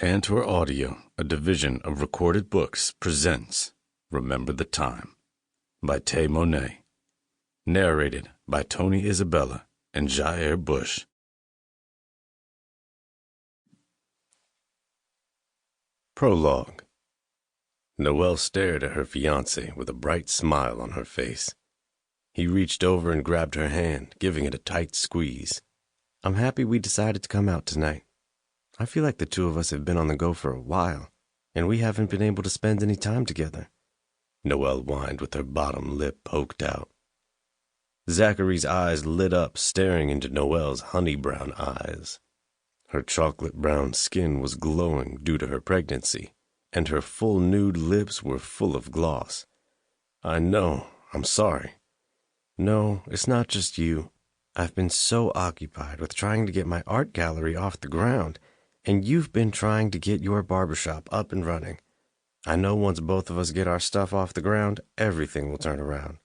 Tantor Audio, a division of Recorded Books, presents Remember the Time by Tay Mo'nae. Narrated by Tony Isabella and Jair Bush. Prologue. Noelle stared at her fiancé with a bright smile on her face. He reached over and grabbed her hand, giving it a tight squeeze. I'm happy we decided to come out tonight. I feel like the two of us have been on the go for a while, and we haven't been able to spend any time together. Noelle whined with her bottom lip poked out. Zachary's eyes lit up, staring into Noelle's honey-brown eyes. Her chocolate-brown skin was glowing due to her pregnancy, and her full nude lips were full of gloss. I know, I'm sorry. No, it's not just you. I've been so occupied with trying to get my art gallery off the ground, and you've been trying to get your barbershop up and running. I know once both of us get our stuff off the ground, everything will turn around.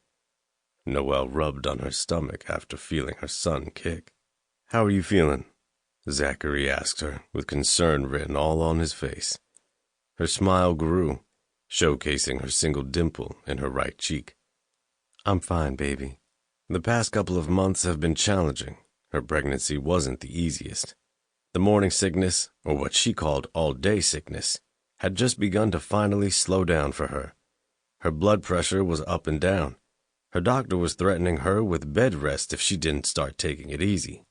Noelle rubbed on her stomach after feeling her son kick. How are you feeling? Zachary asked her, with concern written all on his face. Her smile grew, showcasing her single dimple in her right cheek. I'm fine, baby. The past couple of months have been challenging. Her pregnancy wasn't the easiest. The morning sickness, or what she called all-day sickness, had just begun to finally slow down for her. Her blood pressure was up and down. Her doctor was threatening her with bed rest if she didn't start taking it easy.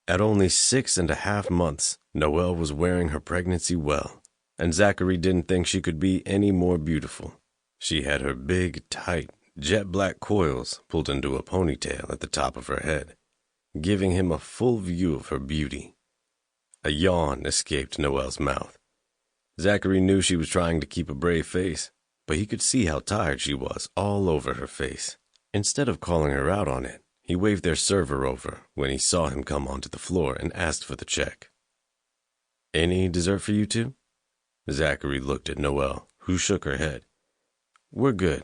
At only 6.5 months, Noelle was wearing her pregnancy well, and Zachary didn't think she could be any more beautiful. She had her big, tight, jet-black coils pulled into a ponytail at the top of her head, giving him a full view of her beauty. A yawn escaped Noelle's mouth. Zachary knew she was trying to keep a brave face, but he could see how tired she was all over her face. Instead of calling her out on it, he waved their server over when he saw him come onto the floor and asked for the check. Any dessert for you two? Zachary looked at Noelle, who shook her head. We're good.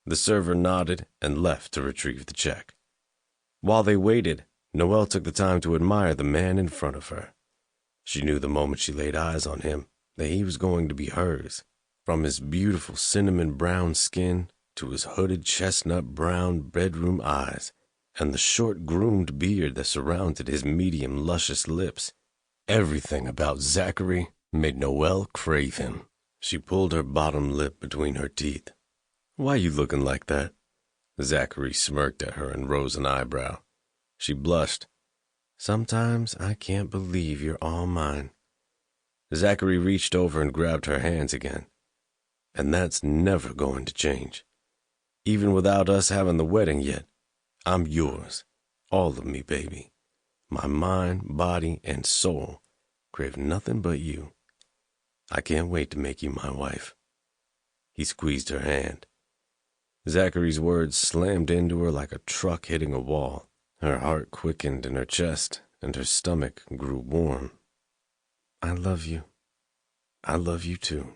The server nodded and left to retrieve the check. While they waited, Noelle took the time to admire the man in front of her. She knew the moment she laid eyes on him that he was going to be hers, from his beautiful cinnamon brown skin to his hooded chestnut brown bedroom eyes and the short groomed beard that surrounded his medium luscious lips. Everything about Zachary made Noelle crave him. She pulled her bottom lip between her teeth. Why you looking like that? Zachary smirked at her and rose an eyebrow. She blushed. Sometimes I can't believe you're all mine. Zachary reached over and grabbed her hands again. And that's never going to change. Even without us having the wedding yet, I'm yours. All of me, baby. My mind, body, and soul crave nothing but you. I can't wait to make you my wife. He squeezed her hand. Zachary's words slammed into her like a truck hitting a wall. Her heart quickened in her chest, and her stomach grew warm. I love you. I love you too.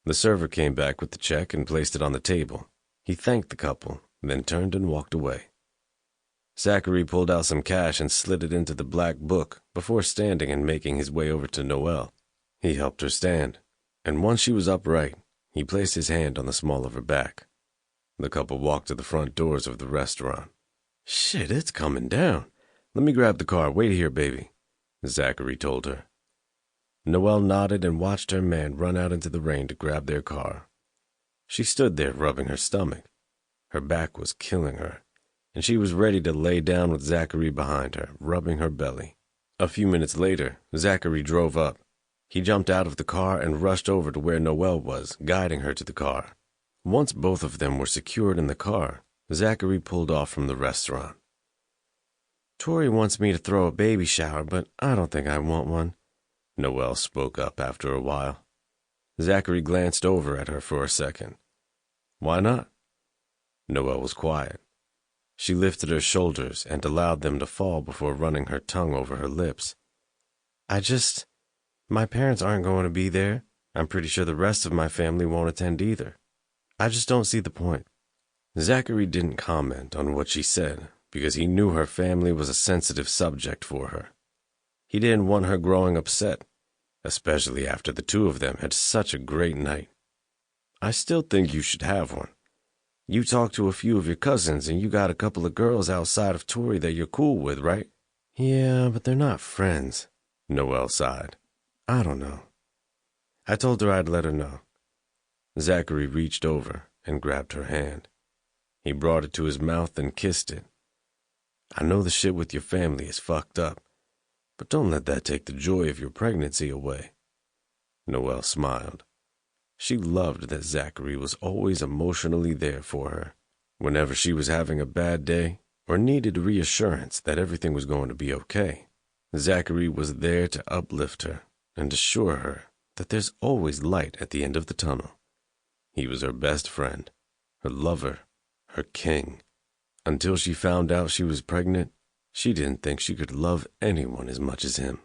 The server came back with the check and placed it on the table. He thanked the couple, then turned and walked away. Zachary pulled out some cash and slid it into the black book before standing and making his way over to Noelle. He helped her stand, and once she was upright, he placed his hand on the small of her back. The couple walked to the front doors of the restaurant. Shit, it's coming down. Let me grab the car. Wait here, baby, Zachary told her. Noelle nodded and watched her man run out into the rain to grab their car. She stood there rubbing her stomach. Her back was killing her, and she was ready to lay down with Zachary behind her, rubbing her belly. A few minutes later, Zachary drove up. He jumped out of the car and rushed over to where Noelle was, guiding her to the car. Once both of them were secured in the car, Zachary pulled off from the restaurant. Tori wants me to throw a baby shower, but I don't think I want one, Noelle spoke up after a while. Zachary glanced over at her for a second. Why not? Noelle was quiet. She lifted her shoulders and allowed them to fall before running her tongue over her lips. My parents aren't going to be there. I'm pretty sure the rest of my family won't attend either. I just don't see the point. Zachary didn't comment on what she said because he knew her family was a sensitive subject for her. He didn't want her growing upset, especially after the two of them had such a great night. I still think you should have one. You talked to a few of your cousins, and you got a couple of girls outside of Tori that you're cool with, right? Yeah, but they're not friends. Noelle sighed. I don't know. I told her I'd let her know. Zachary reached over and grabbed her hand. He brought it to his mouth and kissed it. I know the shit with your family is fucked up, but don't let that take the joy of your pregnancy away. Noelle smiled. She loved that Zachary was always emotionally there for her. Whenever she was having a bad day or needed reassurance that everything was going to be okay, Zachary was there to uplift her and assure her that there's always light at the end of the tunnel. He was her best friend, her lover, her king. Until she found out she was pregnant, she didn't think she could love anyone as much as him.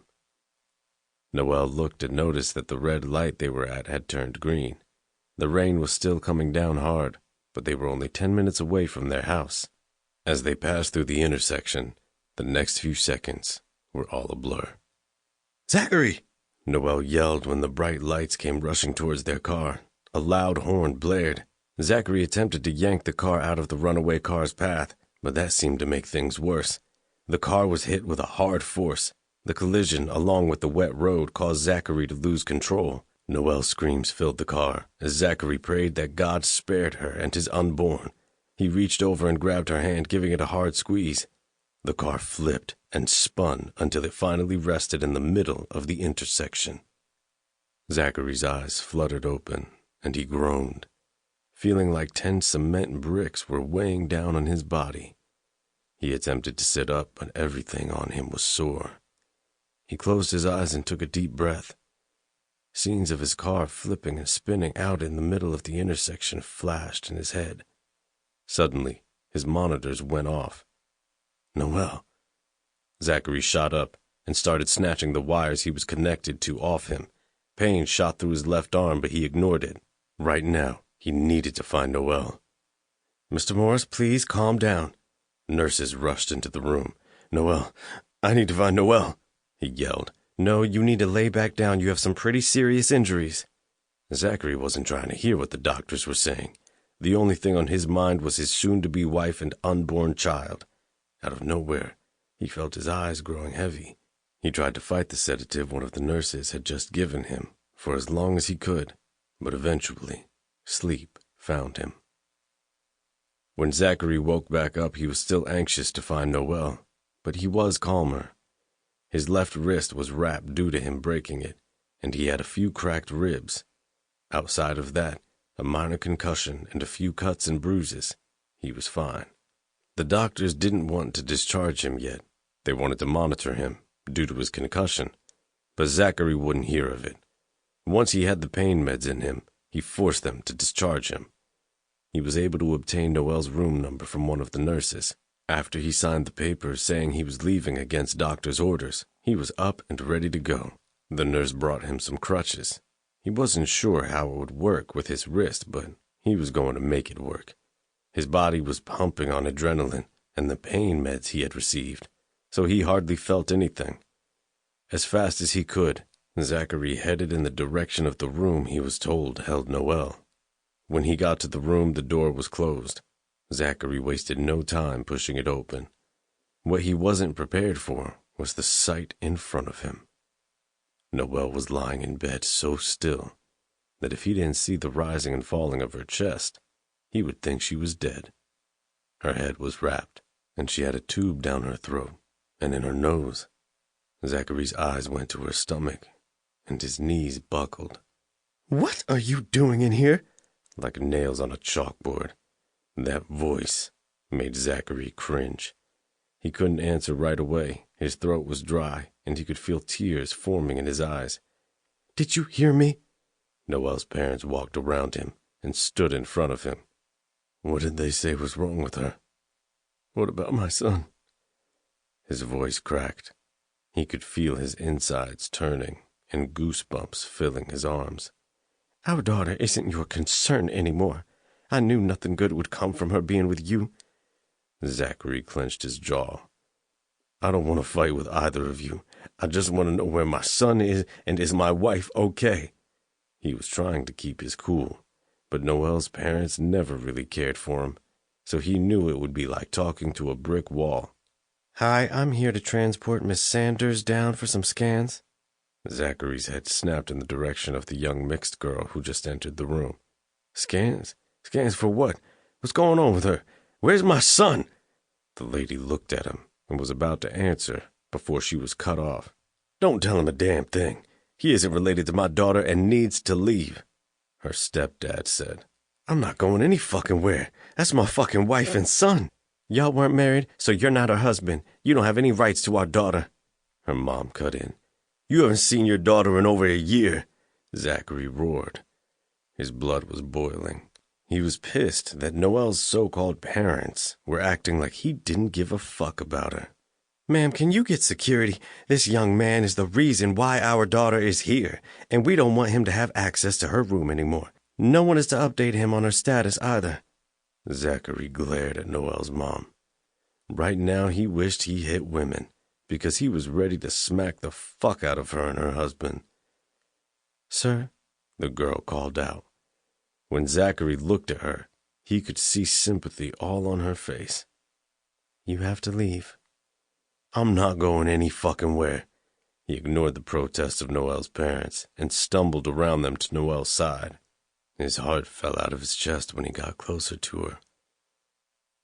Noelle looked and noticed that the red light they were at had turned green. The rain was still coming down hard, but they were only 10 minutes away from their house. As they passed through the intersection, the next few seconds were all a blur. "Zachary!" Noelle yelled when the bright lights came rushing towards their car. A loud horn blared. Zachary attempted to yank the car out of the runaway car's path, but that seemed to make things worse. The car was hit with a hard force. The collision, along with the wet road, caused Zachary to lose control. Noelle's screams filled the car as Zachary prayed that God spared her and his unborn. He reached over and grabbed her hand, giving it a hard squeeze. The car flipped and spun until it finally rested in the middle of the intersection. Zachary's eyes fluttered open, and he groaned, feeling like 10 cement bricks were weighing down on his body. He attempted to sit up, but everything on him was sore. He closed his eyes and took a deep breath. Scenes of his car flipping and spinning out in the middle of the intersection flashed in his head. Suddenly, his monitors went off. Noelle. Zachary shot up and started snatching the wires he was connected to off him. Pain shot through his left arm, but he ignored it. Right now, he needed to find Noelle. "Mr. Morris, please calm down." Nurses rushed into the room. "Noelle, I need to find Noelle," he yelled. "No, you need to lay back down. You have some pretty serious injuries." Zachary wasn't trying to hear what the doctors were saying. The only thing on his mind was his soon-to-be wife and unborn child. Out of nowhere, he felt his eyes growing heavy. He tried to fight the sedative one of the nurses had just given him for as long as he could, but eventually, sleep found him. When Zachary woke back up, he was still anxious to find Noelle, but he was calmer. His left wrist was wrapped due to him breaking it, and he had a few cracked ribs. Outside of that, a minor concussion and a few cuts and bruises. He was fine. The doctors didn't want to discharge him yet. They wanted to monitor him, due to his concussion, but Zachary wouldn't hear of it. Once he had the pain meds in him, he forced them to discharge him. He was able to obtain Noelle's room number from one of the nurses. After he signed the papers saying he was leaving against doctor's orders, he was up and ready to go. The nurse brought him some crutches. He wasn't sure how it would work with his wrist, but he was going to make it work. His body was pumping on adrenaline and the pain meds he had received, so he hardly felt anything. As fast as he could, Zachary headed in the direction of the room he was told held Noelle. When he got to the room, the door was closed. Zachary wasted no time pushing it open. What he wasn't prepared for was the sight in front of him. Noelle was lying in bed so still that if he didn't see the rising and falling of her chest, he would think she was dead. Her head was wrapped, and she had a tube down her throat and in her nose. Zachary's eyes went to her stomach, and his knees buckled. "What are you doing in here?" Like nails on a chalkboard. That voice made Zachary cringe. He couldn't answer right away. His throat was dry, and he could feel tears forming in his eyes. "Did you hear me?" Noelle's parents walked around him and stood in front of him. "What did they say was wrong with her? What about my son?" His voice cracked. He could feel his insides turning and goosebumps filling his arms. "Our daughter isn't your concern anymore. I knew nothing good would come from her being with you." Zachary clenched his jaw. I don't want to fight with either of you. I just want to know where my son is and is my wife okay?" He was trying to keep his cool, but Noel's parents never really cared for him, so he knew it would be like talking to a brick wall. "Hi, I'm here to transport Miss Sanders down for some scans." Zachary's head snapped in the direction of the young mixed girl who just entered the room. "Scans? Scans for what? What's going on with her? Where's my son?" The lady looked at him and was about to answer before she was cut off. "Don't tell him a damn thing. He isn't related to my daughter and needs to leave," her stepdad said. "I'm not going any fucking where. That's my fucking wife and son." "Y'all weren't married, so you're not her husband. You don't have any rights to our daughter," her mom cut in. "You haven't seen your daughter in over a year," Zachary roared. His blood was boiling. He was pissed that Noel's so-called parents were acting like he didn't give a fuck about her. "Ma'am, can you get security? This young man is the reason why our daughter is here, and we don't want him to have access to her room anymore. No one is to update him on her status either." Zachary glared at Noel's mom. Right now he wished he hit women, because he was ready to smack the fuck out of her and her husband. "Sir," the girl called out. When Zachary looked at her, he could see sympathy all on her face. "You have to leave." "I'm not going any fucking where." He ignored the protests of Noel's parents and stumbled around them to Noel's side. His heart fell out of his chest when he got closer to her.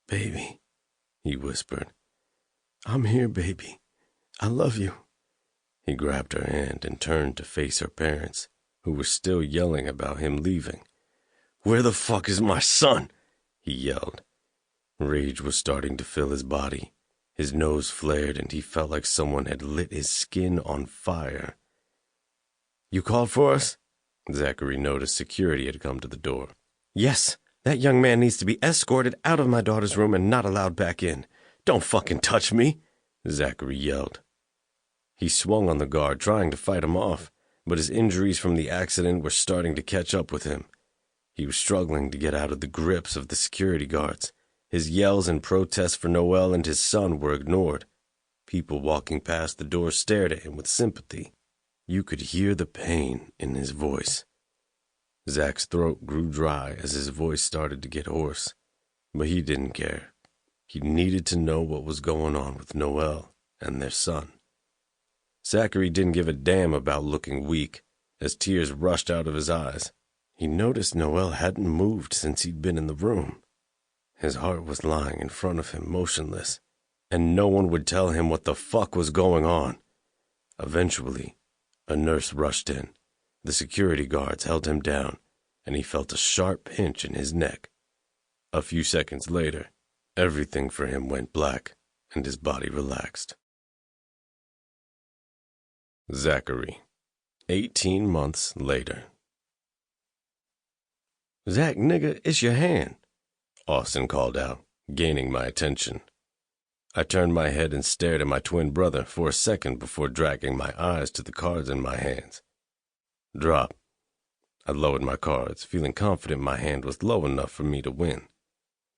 "Baby," he whispered. "I'm here, baby. I love you." He grabbed her hand and turned to face her parents, who were still yelling about him leaving. "Where the fuck is my son?" he yelled. Rage was starting to fill his body. His nose flared and he felt like someone had lit his skin on fire. "You called for us?" Zachary noticed security had come to the door. "Yes, that young man needs to be escorted out of my daughter's room and not allowed back in." "Don't fucking touch me," Zachary yelled. He swung on the guard, trying to fight him off, but his injuries from the accident were starting to catch up with him. He was struggling to get out of the grips of the security guards. His yells and protests for Noel and his son were ignored. People walking past the door stared at him with sympathy. You could hear the pain in his voice. Zach's throat grew dry as his voice started to get hoarse, but he didn't care. He needed to know what was going on with Noel and their son. Zachary didn't give a damn about looking weak, as tears rushed out of his eyes. He noticed Noel hadn't moved since he'd been in the room. His heart was lying in front of him, motionless, and no one would tell him what the fuck was going on. Eventually, a nurse rushed in. The security guards held him down, and he felt a sharp pinch in his neck. A few seconds later, everything for him went black, and his body relaxed. Zachary, 18 months later. "Zach, nigga, it's your hand," Austin called out, gaining my attention. I turned my head and stared at my twin brother for a second before dragging my eyes to the cards in my hands. "Drop." I lowered my cards, feeling confident my hand was low enough for me to win.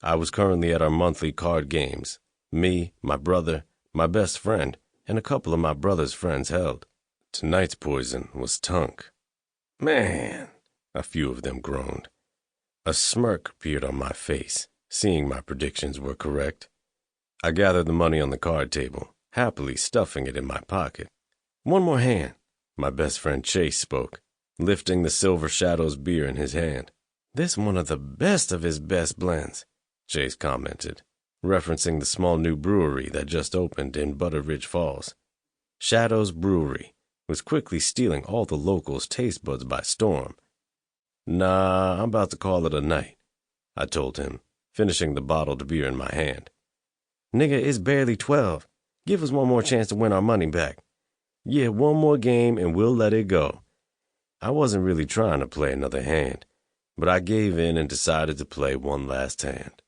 I was currently at our monthly card games. Me, my brother, my best friend, and a couple of my brother's friends held. Tonight's poison was Tunk. "Man," a few of them groaned. A smirk appeared on my face, seeing my predictions were correct. I gathered the money on the card table, happily stuffing it in my pocket. "One more hand," my best friend Chase spoke, lifting the Silver Shadows beer in his hand. "This one of the best of his best blends," Chase commented, referencing the small new brewery that just opened in Butter Ridge Falls. Shadows Brewery was quickly stealing all the locals' taste buds by storm. "Nah, I'm about to call it a night," I told him, finishing the bottled beer in my hand. "Nigga, it's barely 12. Give us one more chance to win our money back." "Yeah, one more game and we'll let it go." I wasn't really trying to play another hand, but I gave in and decided to play one last hand.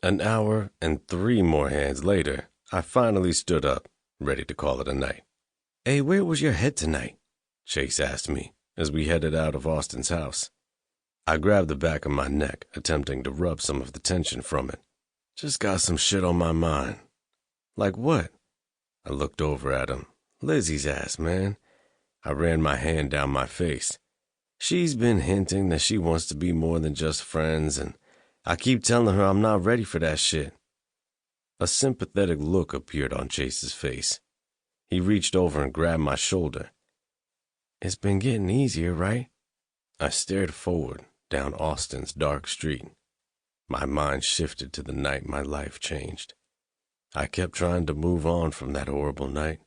An hour and 3 more hands later, I finally stood up, ready to call it a night. "Hey, where was your head tonight?" Chase asked me as we headed out of Austin's house. I grabbed the back of my neck, attempting to rub some of the tension from it. "Just got some shit on my mind." "Like what?" I looked over at him. Lizzie's ass, man. I ran my hand down my face. She's been hinting that she wants to be more than just friends, and I keep telling her I'm not ready for that shit. A sympathetic look appeared on Chase's face. He reached over and grabbed my shoulder. It's been getting easier, right? I stared forward, down Austin's dark street. My mind shifted to the night my life changed. I kept trying to move on from that horrible night.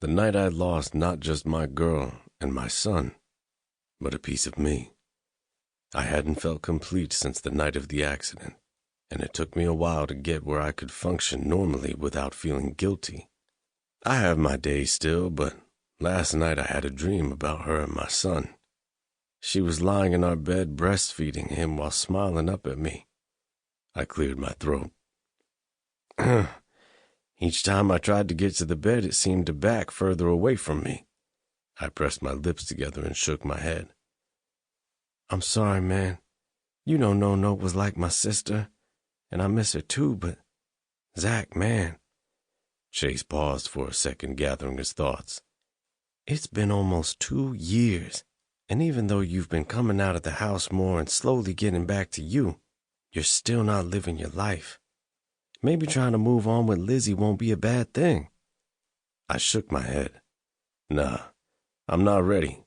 The night I lost not just my girl and my son, but a piece of me. I hadn't felt complete since the night of the accident, and it took me a while to get where I could function normally without feeling guilty. I have my days still, but last night I had a dream about her and my son. She was lying in our bed breastfeeding him while smiling up at me. I cleared my throat. Each time I tried to get to the bed, it seemed to back further away from me. I pressed my lips together and shook my head. I'm sorry, man. You know No was like my sister, and I miss her too, but Zach, man. Chase paused for a second, gathering his thoughts. It's been almost 2 years, and even though you've been coming out of the house more and slowly getting back to you, you're still not living your life. Maybe trying to move on with Lizzie won't be a bad thing. I shook my head. Nah, I'm not ready.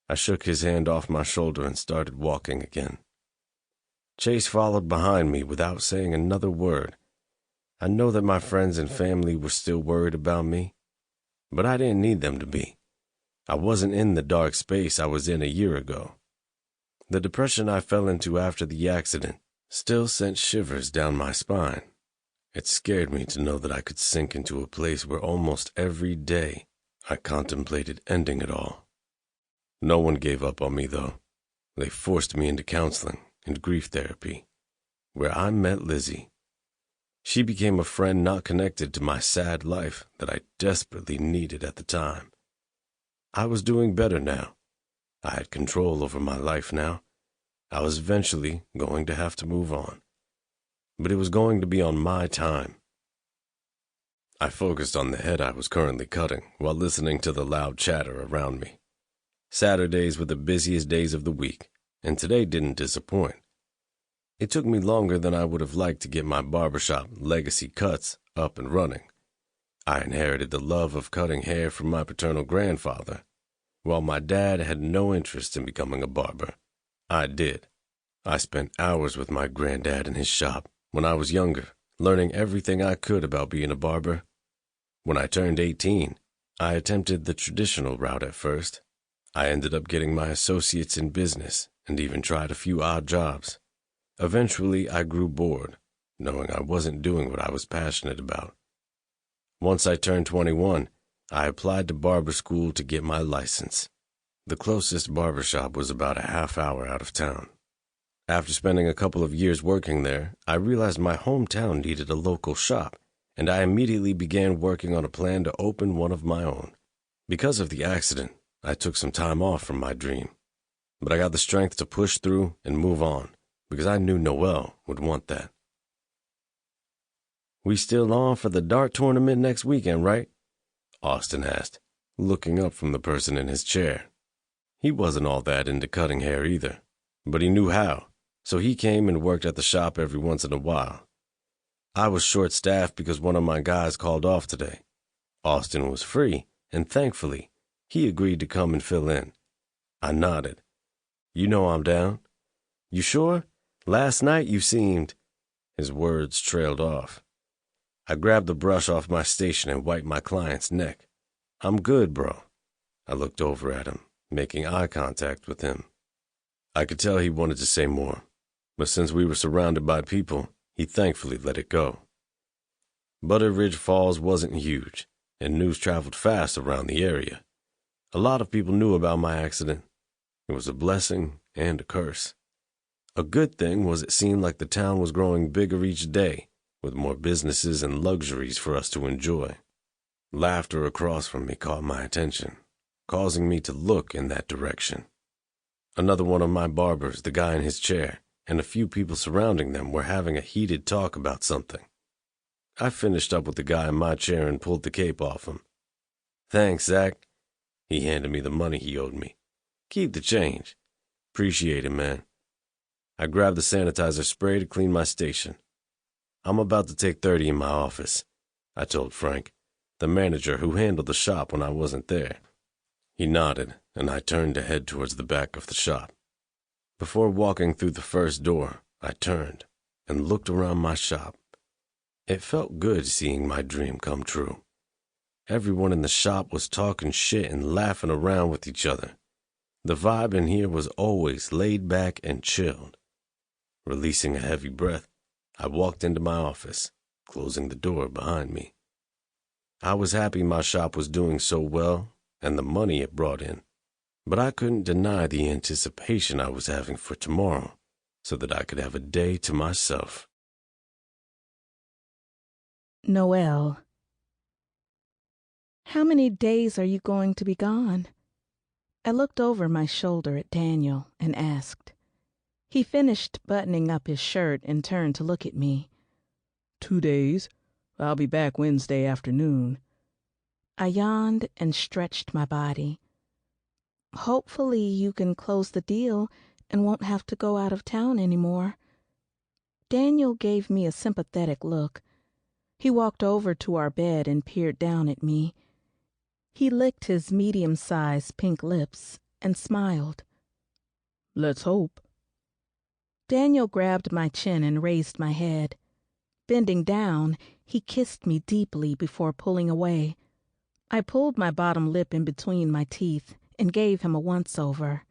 I shook his hand off my shoulder and started walking again. Chase followed behind me without saying another word. I know that my friends and family were still worried about me, but I didn't need them to be. I wasn't in the dark space I was in a year ago. The depression I fell into after the accident still sent shivers down my spine. It scared me to know that I could sink into a place where almost every day I contemplated ending it all. No one gave up on me, though. They forced me into counseling and grief therapy, where I met Lizzie. She became a friend not connected to my sad life that I desperately needed at the time. I was doing better now. I had control over my life now. I was eventually going to have to move on, but it was going to be on my time. I focused on the head I was currently cutting while listening to the loud chatter around me. Saturdays were the busiest days of the week, and today didn't disappoint. It took me longer than I would have liked to get my barbershop legacy cuts up and running. I inherited the love of cutting hair from my paternal grandfather. While my dad had no interest in becoming a barber, I did. I spent hours with my granddad in his shop when I was younger, learning everything I could about being a barber. When I turned 18, I attempted the traditional route at first. I ended up getting my associates in business and even tried a few odd jobs. Eventually, I grew bored, knowing I wasn't doing what I was passionate about. Once I turned 21, I applied to barber school to get my license. The closest barbershop was about a half hour out of town. After spending a couple of years working there, I realized my hometown needed a local shop, and I immediately began working on a plan to open one of my own. Because of the accident, I took some time off from my dream, but I got the strength to push through and move on, because I knew Noelle would want that. We still on for the dart tournament next weekend, right? Austin asked, looking up from the person in his chair. He wasn't all that into cutting hair either, but he knew how, so he came and worked at the shop every once in a while. I was short-staffed because one of my guys called off today. Austin was free, and thankfully, he agreed to come and fill in. I nodded. You know I'm down. You sure? Last night you seemed... His words trailed off. I grabbed the brush off my station and wiped my client's neck. I'm good, bro. I looked over at him, making eye contact with him. I could tell he wanted to say more, but since we were surrounded by people, he thankfully let it go. Butter Ridge Falls wasn't huge, and news traveled fast around the area. A lot of people knew about my accident. It was a blessing and a curse. A good thing was it seemed like the town was growing bigger each day, with more businesses and luxuries for us to enjoy. Laughter across from me caught my attention, causing me to look in that direction. Another one of my barbers, the guy in his chair, and a few people surrounding them were having a heated talk about something. I finished up with the guy in my chair and pulled the cape off him. "Thanks, Zach." He handed me the money he owed me. "Keep the change." "Appreciate it, man." I grabbed the sanitizer spray to clean my station. "I'm about to take 30 in my office," I told Frank, the manager who handled the shop when I wasn't there. He nodded, and I turned to head towards the back of the shop. Before walking through the first door, I turned and looked around my shop. It felt good seeing my dream come true. Everyone in the shop was talking shit and laughing around with each other. The vibe in here was always laid back and chilled. Releasing a heavy breath, I walked into my office, closing the door behind me. I was happy my shop was doing so well and the money it brought in, but I couldn't deny the anticipation I was having for tomorrow so that I could have a day to myself. Noel. How many days are you going to be gone? I looked over my shoulder at Daniel and asked. He finished buttoning up his shirt and turned to look at me. 2 days. I'll be back Wednesday afternoon. I yawned and stretched my body. Hopefully you can close the deal and won't have to go out of town anymore. Daniel gave me a sympathetic look. He walked over to our bed and peered down at me. He licked his medium-sized pink lips and smiled. Let's hope. Daniel grabbed my chin and raised my head. Bending down, he kissed me deeply before pulling away. I pulled my bottom lip in between my teeth and gave him a once-over.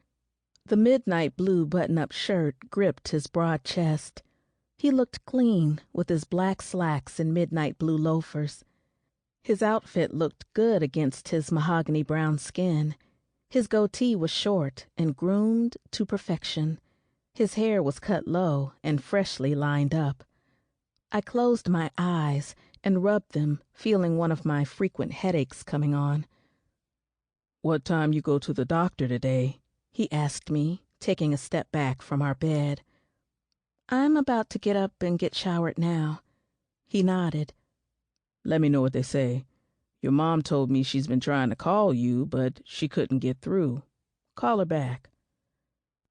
The midnight blue button-up shirt gripped his broad chest. He looked clean with his black slacks and midnight blue loafers. His outfit looked good against his mahogany brown skin. His goatee was short and groomed to perfection. His hair was cut low and freshly lined up. I closed my eyes and rubbed them, feeling one of my frequent headaches coming on. "What time you go to the doctor today?" he asked me, taking a step back from our bed. "I'm about to get up and get showered now." He nodded. "Let me know what they say. Your mom told me she's been trying to call you, but she couldn't get through. Call her back."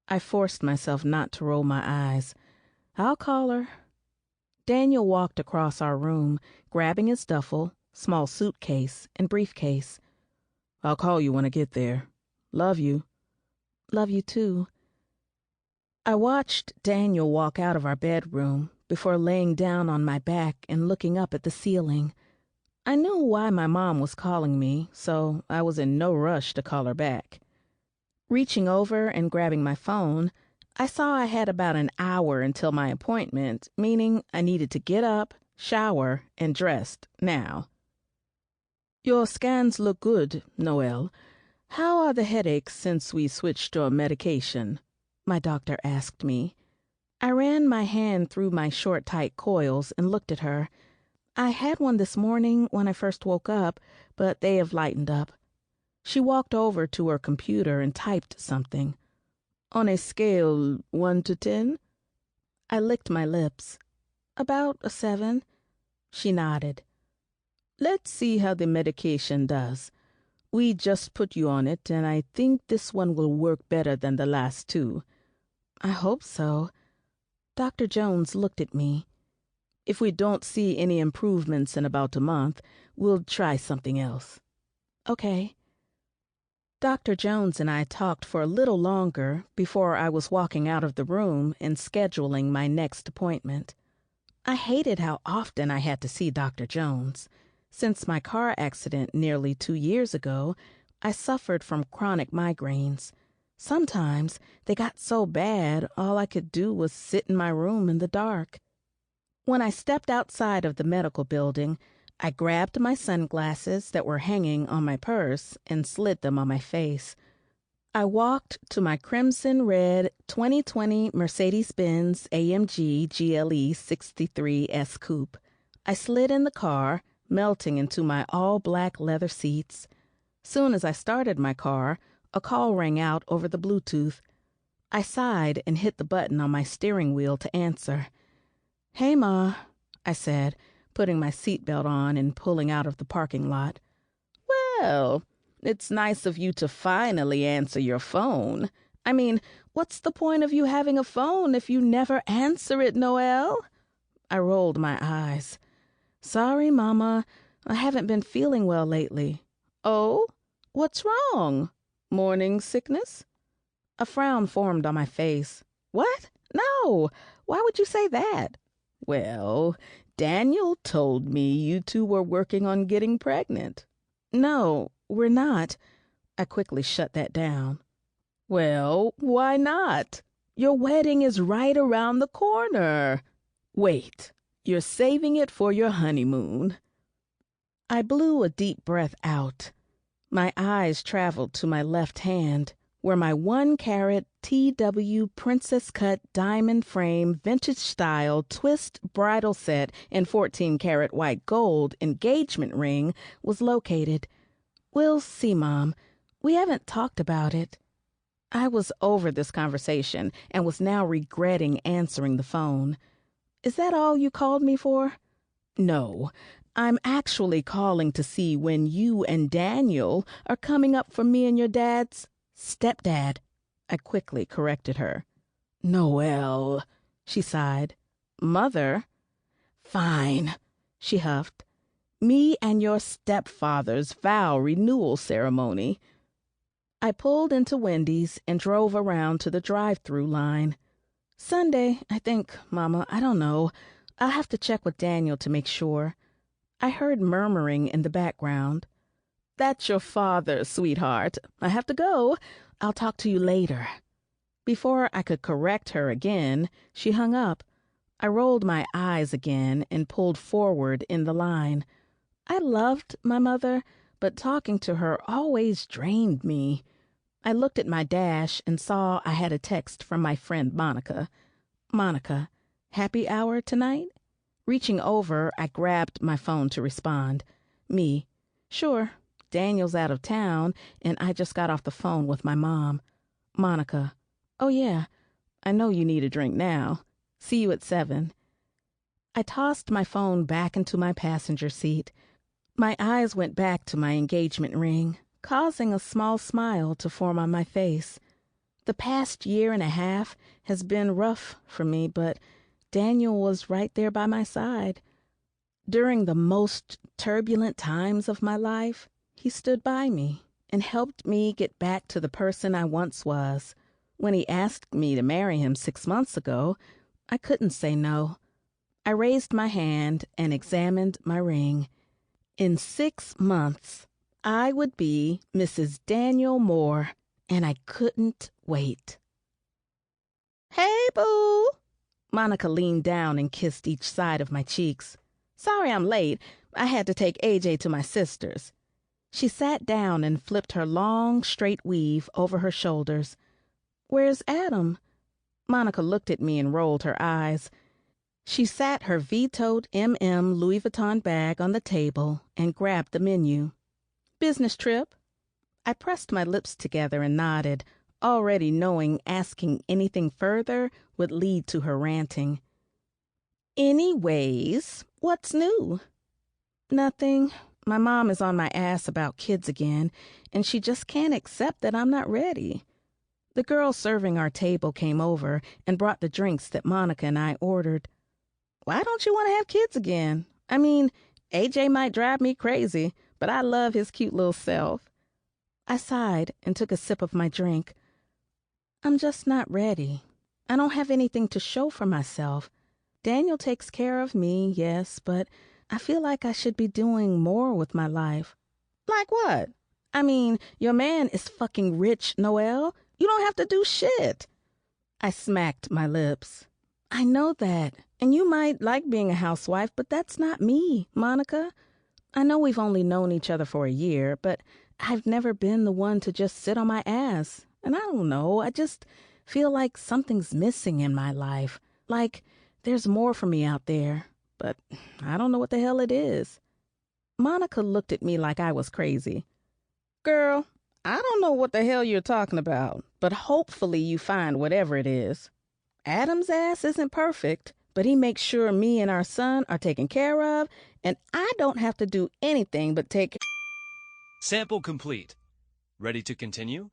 I forced myself not to roll my eyes. "I'll call her." Daniel walked across our room, grabbing his duffel, small suitcase, and briefcase. "I'll call you when I get there. Love you." "Love you too." I watched Daniel walk out of our bedroom before laying down on my back and looking up at the ceiling. I knew why my mom was calling me, so I was in no rush to call her back. Reaching over and grabbing my phone, I saw I had about an hour until my appointment, meaning I needed to get up, shower, and dress now. "Your scans look good, Noel. How are the headaches since we switched your medication?" my doctor asked me. I ran my hand through my short, tight coils and looked at her. I had one this morning when I first woke up, but they have lightened up. She walked over to her computer and typed something. "On a scale 1 to 10? I licked my lips. "About a 7. She nodded. "Let's see how the medication does. We just put you on it, and I think this one will work better than the last 2. "I hope so." Dr. Jones looked at me. "If we don't see any improvements in about a month, we'll try something else." "Okay." Dr. Jones and I talked for a little longer before I was walking out of the room and scheduling my next appointment. I hated how often I had to see Dr. Jones. Since my car accident nearly 2 years ago, I suffered from chronic migraines. Sometimes they got so bad all I could do was sit in my room in the dark. When I stepped outside of the medical building, I grabbed my sunglasses that were hanging on my purse and slid them on my face. I walked to my crimson red 2020 Mercedes-Benz AMG GLE 63S Coupe. I slid in the car, melting into my all-black leather seats. Soon as I started my car, a call rang out over the Bluetooth. I sighed and hit the button on my steering wheel to answer. "Hey, Ma," I said, putting my seatbelt on and pulling out of the parking lot. Well, it's nice of you to finally answer your phone. I mean, what's the point of you having a phone if you never answer it, Noelle? I rolled my eyes. Sorry, Mama. I haven't been feeling well lately. Oh? What's wrong? Morning sickness? A frown formed on my face. What? No. Why would you say that? Well, Daniel told me you two were working on getting pregnant. No, we're not. I quickly shut that down. Well, why not? Your wedding is right around the corner. Wait, you're saving it for your honeymoon. I blew a deep breath out. My eyes traveled to my left hand, where my 1-carat TW princess cut diamond frame vintage style twist bridal set and 14-carat white gold engagement ring was located. We'll see, Mom. We haven't talked about it. I was over this conversation and was now regretting answering the phone. Is that all you called me for? No, I'm actually calling to see when you and Daniel are coming up for me and your dad's stepdad. I quickly corrected her. Noelle, she sighed. Mother? Fine, she huffed. Me and your stepfather's vow renewal ceremony. I pulled into Wendy's and drove around to the drive-through line. Sunday, I think, Mama. I don't know. I'll have to check with Daniel to make sure. I heard murmuring in the background. That's your father, sweetheart. I have to go. I'll talk to you later. Before I could correct her again, she hung up. I rolled my eyes again and pulled forward in the line. I loved my mother, but talking to her always drained me. I looked at my dash and saw I had a text from my friend Monica. Monica, happy hour tonight? Reaching over, I grabbed my phone to respond. Me, sure, Daniel's out of town, and I just got off the phone with my mom. Monica, oh yeah, I know you need a drink now. See you at 7. I tossed my phone back into my passenger seat. My eyes went back to my engagement ring, causing a small smile to form on my face. The past year and a half has been rough for me, but Daniel was right there by my side. During the most turbulent times of my life, he stood by me and helped me get back to the person I once was. When he asked me to marry him 6 months ago, I couldn't say no. I raised my hand and examined my ring. In 6 months, I would be Mrs. Daniel Moore, and I couldn't wait. Hey, boo! Monica leaned down and kissed each side of my cheeks. Sorry I'm late. I had to take AJ to my sister's. She sat down and flipped her long, straight weave over her shoulders. Where's Adam? Monica looked at me and rolled her eyes. She sat her vetoed MM Louis Vuitton bag on the table and grabbed the menu. Business trip? I pressed my lips together and nodded, already knowing asking anything further would lead to her ranting. Anyways, what's new? Nothing. My mom is on my ass about kids again, and she just can't accept that I'm not ready. The girl serving our table came over and brought the drinks that Monica and I ordered. Why don't you want to have kids again? I mean, AJ might drive me crazy, but I love his cute little self. I sighed and took a sip of my drink. I'm just not ready. I don't have anything to show for myself. Daniel takes care of me, yes, but I feel like I should be doing more with my life. Like what? I mean, your man is fucking rich, Noelle. You don't have to do shit. I smacked my lips. I know that, and you might like being a housewife, but that's not me, Monica. I know we've only known each other for a year, but I've never been the one to just sit on my ass. And I don't know, I just feel like something's missing in my life. Like there's more for me out there, but I don't know what the hell it is. Monica looked at me like I was crazy. Girl, I don't know what the hell you're talking about, but hopefully you find whatever it is. Adam's ass isn't perfect, but he makes sure me and our son are taken care of, and I don't have to do anything but take... Sample complete. Ready to continue?